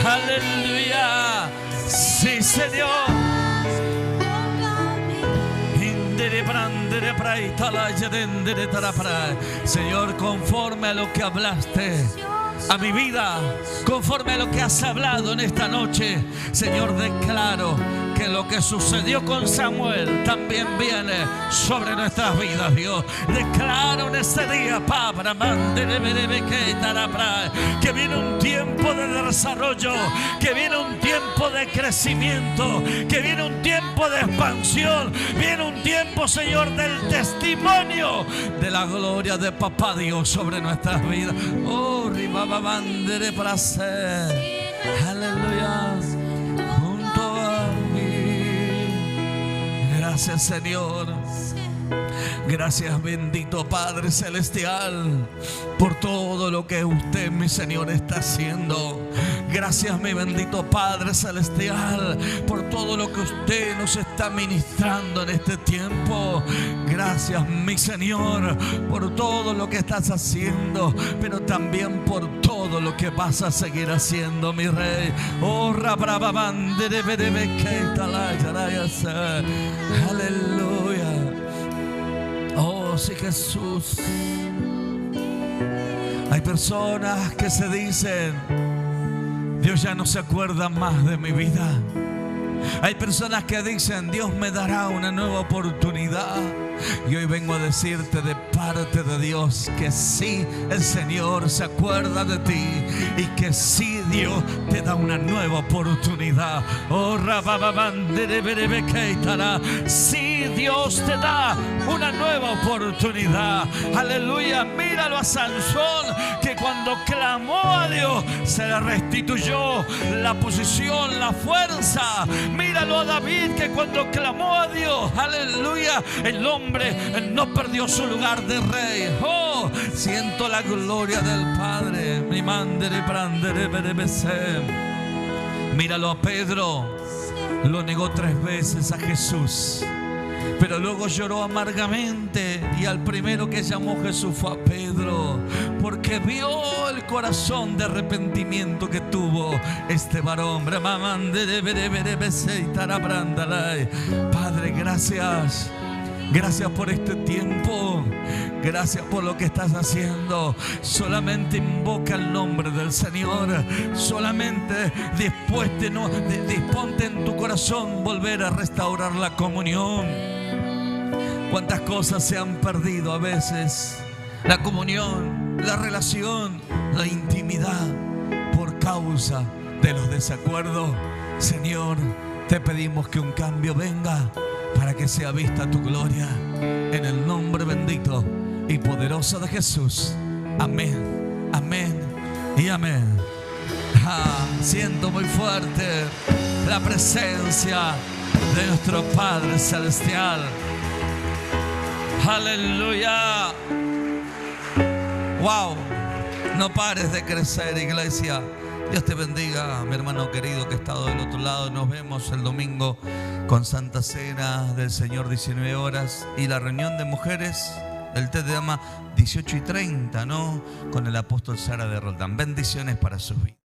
Aleluya. Sí, Señor. Señor, conforme a lo que hablaste a mi vida, conforme a lo que has hablado en esta noche, Señor, declaro que lo que sucedió con Samuel también viene sobre nuestras vidas, Dios. Declaro en este día, que viene un tiempo de desarrollo, que viene un tiempo de crecimiento, que viene un tiempo de expansión, viene un tiempo, Señor, del testimonio de la gloria de Papá Dios sobre nuestras vidas. Oh, ribababandere para ser. Aleluya. Gracias, Señor. Gracias, bendito Padre Celestial, por todo lo que usted, mi Señor, está haciendo. Gracias, mi bendito Padre Celestial, por todo lo que usted nos está ministrando en este tiempo. Gracias, mi Señor, por todo lo que estás haciendo, pero también por todo lo que vas a seguir haciendo, mi Rey. Oh, aleluya. Oh, sí, Jesús. Hay personas que se dicen: Dios ya no se acuerda más de mi vida. Hay personas que dicen: Dios me dará una nueva oportunidad. Y hoy vengo a decirte de parte de Dios que sí, el Señor se acuerda de ti y que sí, Dios te da una nueva oportunidad. Oh, sí, Dios te da una nueva oportunidad. Aleluya. Míralo a Sansón, que cuando clamó a Dios se le restituyó la posición, la fuerza. Míralo a David, que cuando clamó a Dios, aleluya, el hombre no perdió su lugar de rey. Oh, siento la gloria del Padre. Mi mandere prandere berebese. Míralo a Pedro, lo negó 3 veces a Jesús, pero luego lloró amargamente, y al primero que llamó Jesús fue a Pedro, porque vio el corazón de arrepentimiento que tuvo este varón. Padre, gracias. Gracias por este tiempo. Gracias por lo que estás haciendo. Solamente invoca el nombre del Señor. Solamente disponte en tu corazón volver a restaurar la comunión. Cuántas cosas se han perdido a veces. La comunión, la relación, la intimidad, por causa de los desacuerdos. Señor, te pedimos que un cambio venga para que sea vista tu gloria, en el nombre bendito y poderoso de Jesús. Amén, amén y amén. Siento muy fuerte la presencia de nuestro Padre Celestial. Aleluya. Wow. No pares de crecer, iglesia. Dios te bendiga, mi hermano querido que ha estado del otro lado. Nos vemos el domingo con Santa Cena del Señor, 19 horas. Y la reunión de mujeres, el té de dama, 18:30, ¿no? Con el apóstol Sara de Roldán. Bendiciones para sus vidas.